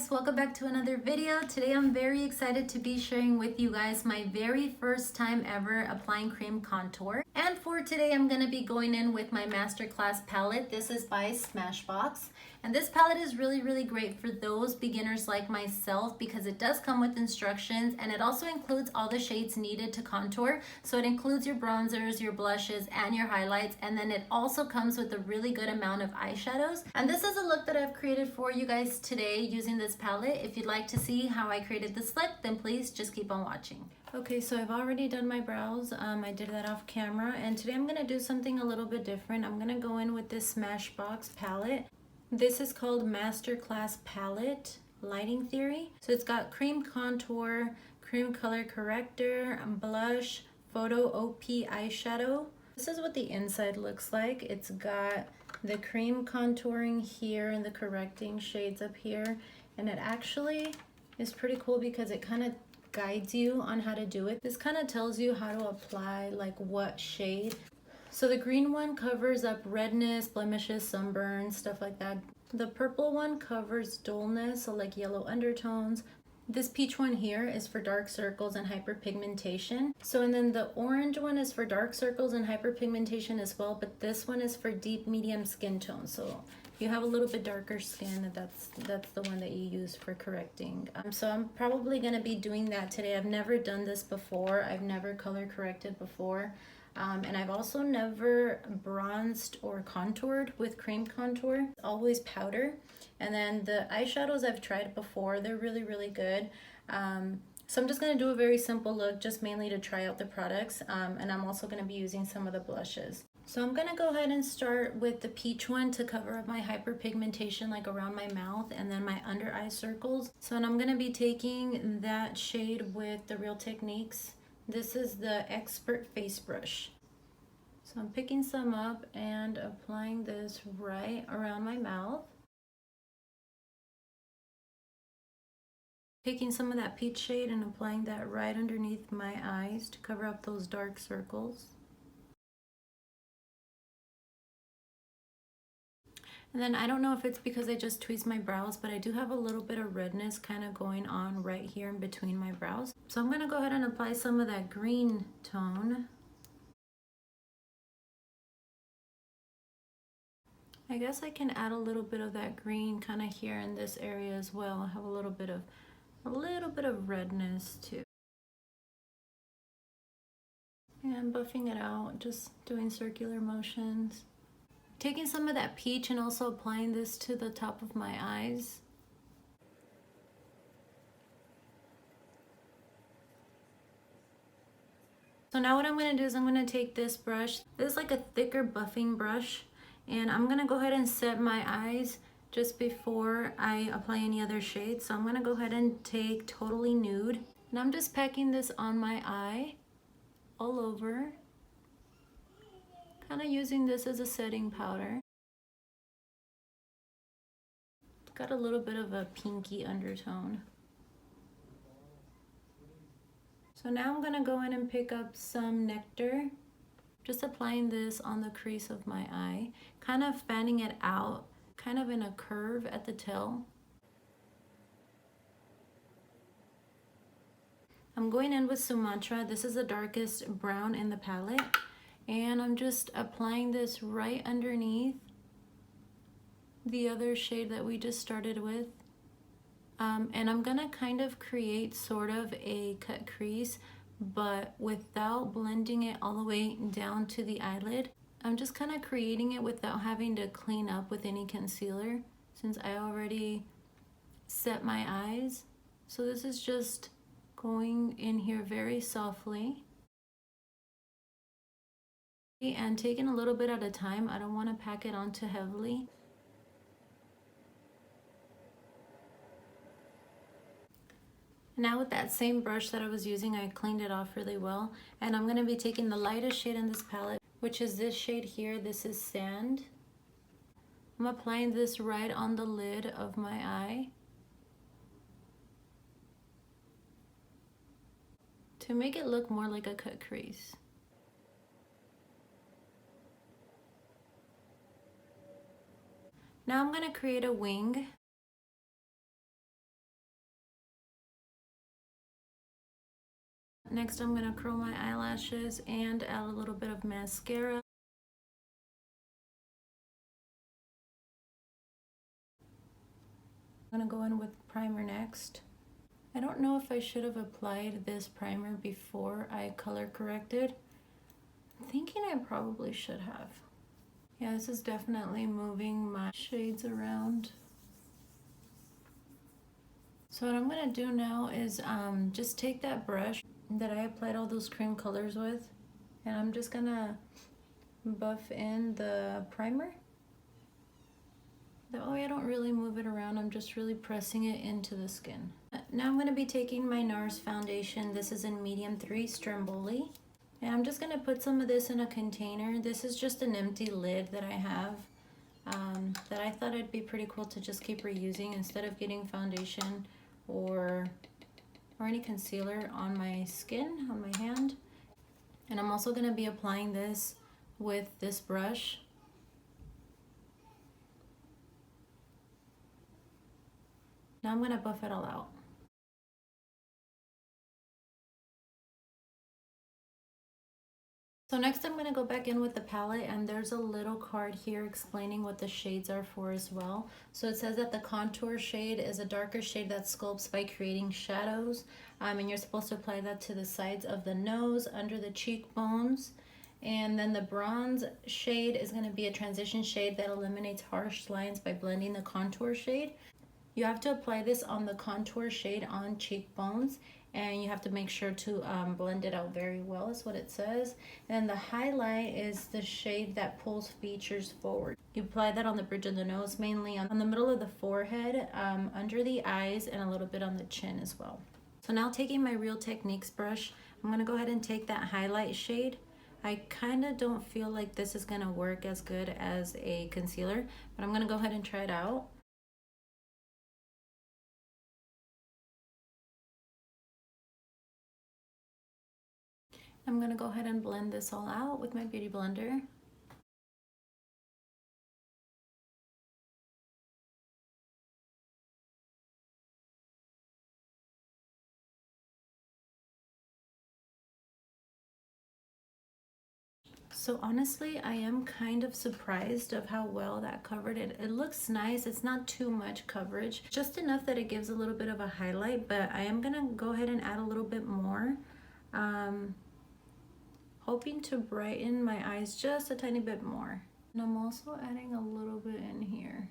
guys, welcome back to another video. Today I'm very excited to be sharing with you guys my very first time ever applying cream contour. And for today I'm going to be going in with my masterclass palette. This is by Smashbox. And this palette is really great for those beginners like myself because it does come with instructions and it also includes all the shades needed to contour. So it includes your bronzers, your blushes, and your highlights. And then it also comes with a really good amount of eyeshadows. And this is a look that I've created for you guys today using this palette. If you'd like to see how I created this look, then please just keep on watching. Okay, so I've already done my brows. I did that off camera, and today I'm gonna do something a little bit different. I'm gonna go in with this Smashbox palette. This is called Masterclass Palette Lighting Theory. So it's got cream contour, cream color corrector, blush, photo OP eyeshadow. This is what the inside looks like. It's got the cream contouring here and the correcting shades up here. And it actually is pretty cool because it kind of guides you on how to do it. This kind of tells you how to apply like what shade. So the green one covers up redness, blemishes, sunburns, stuff like that. The purple one covers dullness, so like yellow undertones. This peach one here is for dark circles and hyperpigmentation. So and then the orange one is for dark circles and hyperpigmentation as well, but this one is for deep medium skin tone. So if you have a little bit darker skin, that's the one that you use for correcting. So I'm probably gonna be doing that today. I've never done this before. I've never color corrected before. And I've also never bronzed or contoured with cream contour, always powder. And then the eyeshadows I've tried before, they're really good. So I'm just gonna do a very simple look, just mainly to try out the products. And I'm also gonna be using some of the blushes. So I'm gonna go ahead and start with the peach one to cover up my hyperpigmentation, like around my mouth and then my under eye circles. So and I'm gonna be taking that shade with the Real Techniques. This is the Expert Face Brush. So I'm picking some up and applying this right around my mouth. Taking some of that peach shade and applying that right underneath my eyes to cover up those dark circles. And then I don't know if it's because I just tweezed my brows, but I do have a little bit of redness kind of going on right here in between my brows. So I'm gonna go ahead and apply some of that green tone. I guess I can add a little bit of that green kind of here in this area as well. I have a little bit of redness too. And buffing it out, just doing circular motions. Taking some of that peach and also applying this to the top of my eyes. So now what I'm going to do is I'm going to take this brush. This is like a thicker buffing brush. And I'm going to go ahead and set my eyes just before I apply any other shades. So I'm going to go ahead and take Totally Nude. And I'm just packing this on my eye all over. Kind of using this as a setting powder. It's got a little bit of a pinky undertone. So now I'm going to go in and pick up some Nectar. Just applying this on the crease of my eye, kind of fanning it out, kind of in a curve at the tail. I'm going in with Sumatra. This is the darkest brown in the palette. And I'm just applying this right underneath the other shade that we just started with. And I'm gonna kind of create sort of a cut crease, but without blending it all the way down to the eyelid. I'm just kind of creating it without having to clean up with any concealer since I already set my eyes. So this is just going in here very softly. And taking a little bit at a time. I don't want to pack it on too heavily. Now with that same brush that I was using, I cleaned it off really well. And I'm going to be taking the lightest shade in this palette, which is this shade here. This is Sand. I'm applying this right on the lid of my eye to make it look more like a cut crease. Now I'm going to create a wing. Next, I'm gonna curl my eyelashes and add a little bit of mascara. I'm gonna go in with primer next. I don't know if I should have applied this primer before I color corrected. I'm thinking I probably should have. Yeah, this is definitely moving my shades around. So what I'm gonna do now is just take that brush that I applied all those cream colors with, and I'm just gonna buff in the primer. That way I don't really move it around, I'm just really pressing it into the skin. Now I'm gonna be taking my NARS foundation. This is in medium 3 Stromboli. And I'm just gonna put some of this in a container. This is just an empty lid that I have that I thought it'd be pretty cool to just keep reusing instead of getting foundation or any concealer on my skin, on my hand. And I'm also gonna be applying this with this brush. Now I'm gonna buff it all out. So next I'm going to go back in with the palette, and there's a little card here explaining what the shades are for as well. So it says that the contour shade is a darker shade that sculpts by creating shadows, and you're supposed to apply that to the sides of the nose, under the cheekbones. And then the bronze shade is going to be a transition shade that eliminates harsh lines by blending the contour shade. You have to apply this on the contour shade on cheekbones, and you have to make sure to blend it out very well, is what it says. And the highlight is the shade that pulls features forward. You apply that on the bridge of the nose, mainly on the middle of the forehead, under the eyes, and a little bit on the chin as well. So now taking my Real Techniques brush, I'm gonna go ahead and take that highlight shade. I kind of don't feel like this is gonna work as good as a concealer, but I'm gonna go ahead and try it out. I'm gonna go ahead and blend this all out with my beauty blender. So honestly, I am kind of surprised of how well that covered it. It looks nice. It's not too much coverage, just enough that it gives a little bit of a highlight, but I am gonna go ahead and add a little bit more. Hoping to brighten my eyes just a tiny bit more. And I'm also adding a little bit in here.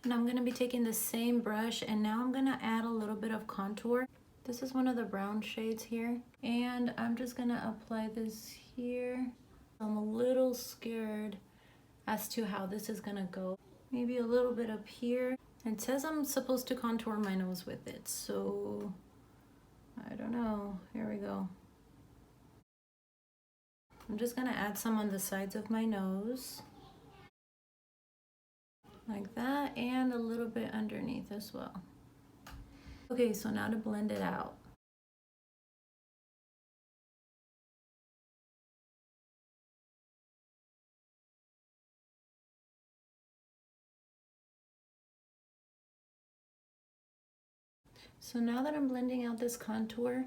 And I'm gonna be taking the same brush, and now I'm gonna add a little bit of contour. This is one of the brown shades here. And I'm just gonna apply this here. I'm a little scared as to how this is gonna go. Maybe a little bit up here. It says I'm supposed to contour my nose with it, so I don't know. Here we go. I'm just gonna add some on the sides of my nose, like that, and a little bit underneath as well. Okay, so now to blend it out. So now that I'm blending out this contour,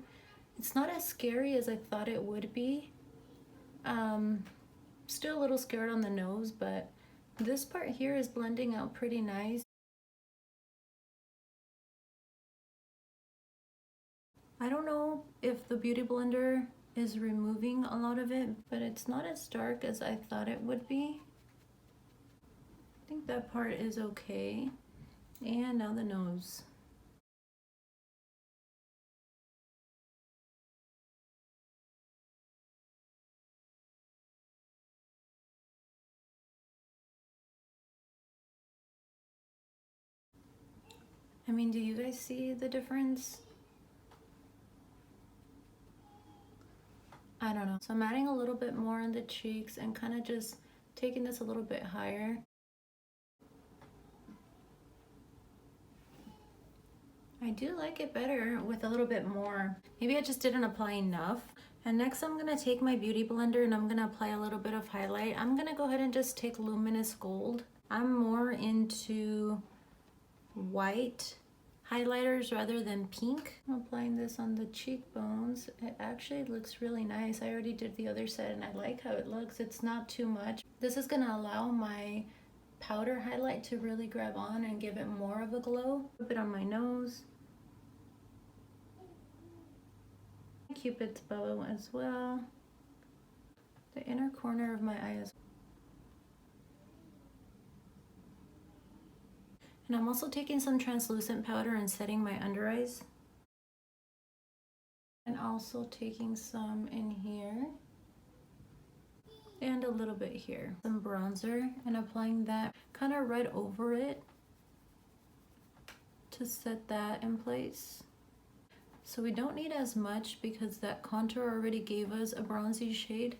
it's not as scary as I thought it would be. Still a little scared on the nose, but this part here is blending out pretty nice. I don't know if the Beauty Blender is removing a lot of it, but it's not as dark as I thought it would be. I think that part is okay. And now the nose. I mean, do you guys see the difference? I don't know. So I'm adding a little bit more on the cheeks and kind of just taking this a little bit higher. I do like it better with a little bit more. Maybe I just didn't apply enough. And next I'm gonna take my Beauty Blender and I'm gonna apply a little bit of highlight. I'm gonna go ahead and just take Luminous Gold. I'm more into white highlighters rather than pink. I'm applying this on the cheekbones. It actually looks really nice. I already did the other side and I like how it looks. It's not too much. This is gonna allow my powder highlight to really grab on and give it more of a glow. A bit on my nose. Cupid's bow as well. The inner corner of my eye as well. And I'm also taking some translucent powder and setting my under eyes. And also taking some in here. And a little bit here. Some bronzer and applying that kind of right over it to set that in place. So we don't need as much because that contour already gave us a bronzy shade.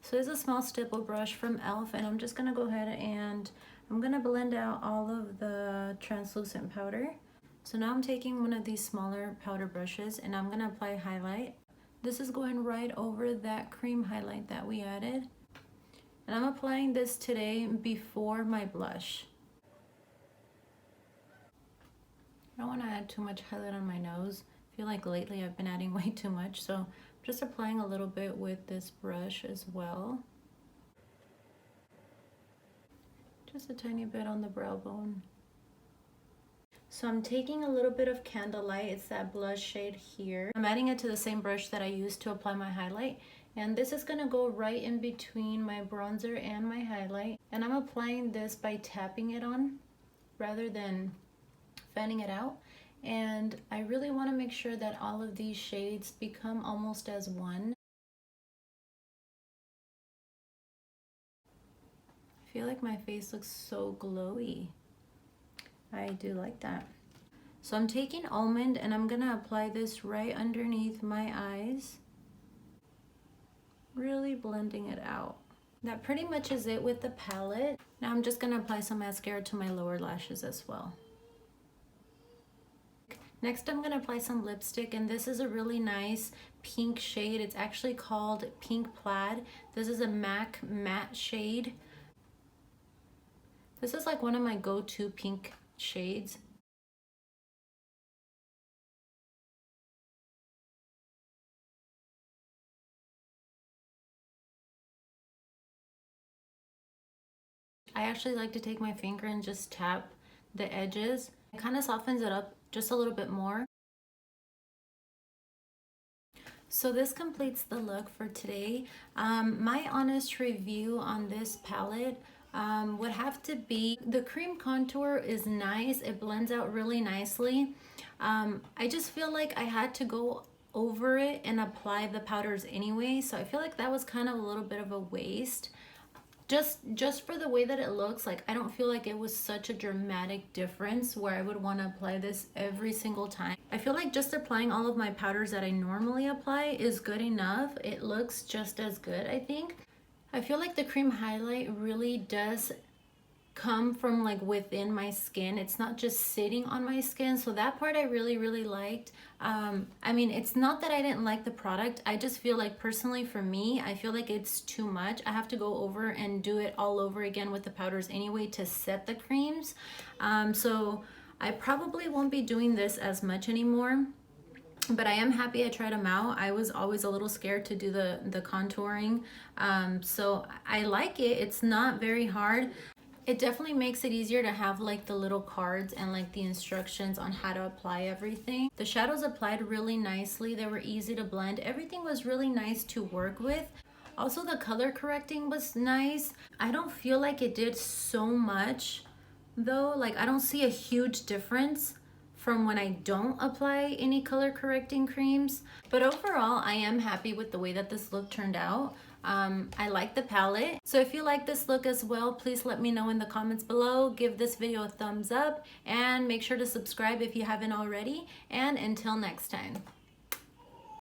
So there's a small stipple brush from e.l.f. and I'm just gonna go ahead and I'm gonna blend out all of the translucent powder. So now I'm taking one of these smaller powder brushes and I'm gonna apply highlight. This is going right over that cream highlight that we added. And I'm applying this today before my blush. I don't want to add too much highlight on my nose. I feel like lately I've been adding way too much, so I'm just applying a little bit with this brush as well. Just a tiny bit on the brow bone. So I'm taking a little bit of Candlelight, it's that blush shade here. I'm adding it to the same brush that I used to apply my highlight. And this is gonna go right in between my bronzer and my highlight. And I'm applying this by tapping it on rather than fanning it out. And I really wanna make sure that all of these shades become almost as one. I feel like my face looks so glowy. I do like that. So I'm taking Almond and I'm gonna apply this right underneath my eyes. Really blending it out. That pretty much is it with the palette. Now I'm just gonna apply some mascara to my lower lashes as well. Next I'm gonna apply some lipstick and this is a really nice pink shade. It's actually called Pink Plaid. This is a MAC matte shade. This is like one of my go-to pink shades. I actually like to take my finger and just tap the edges. It kind of softens it up just a little bit more. So this completes the look for today. My honest review on this palette would have to be the cream contour is nice. It blends out really nicely. I just feel like I had to go over it and apply the powders anyway. So I feel like that was kind of a little bit of a waste. Just for the way that it looks, like I don't feel like it was such a dramatic difference where I would want to apply this every single time. I feel like just applying all of my powders that I normally apply is good enough. It looks just as good, I think. I feel like the cream highlight really does come from like within my skin. It's not just sitting on my skin, so that part I really liked. I mean, it's not that I didn't like the product, I just feel like personally for me, I feel like it's too much. I have to go over and do it all over again with the powders anyway to set the creams. So I probably won't be doing this as much anymore. But I am happy I tried them out. I was always a little scared to do the contouring. So I like it. It's not very hard. It definitely makes it easier to have like the little cards and like the instructions on how to apply everything. The shadows applied really nicely. They were easy to blend. Everything was really nice to work with. Also, the color correcting was nice. I don't feel like it did so much though. Like I don't see a huge difference from when I don't apply any color correcting creams. But overall, I am happy with the way that this look turned out. I like the palette. So if you like this look as well, please let me know in the comments below. Give this video a thumbs up and make sure to subscribe if you haven't already. And until next time.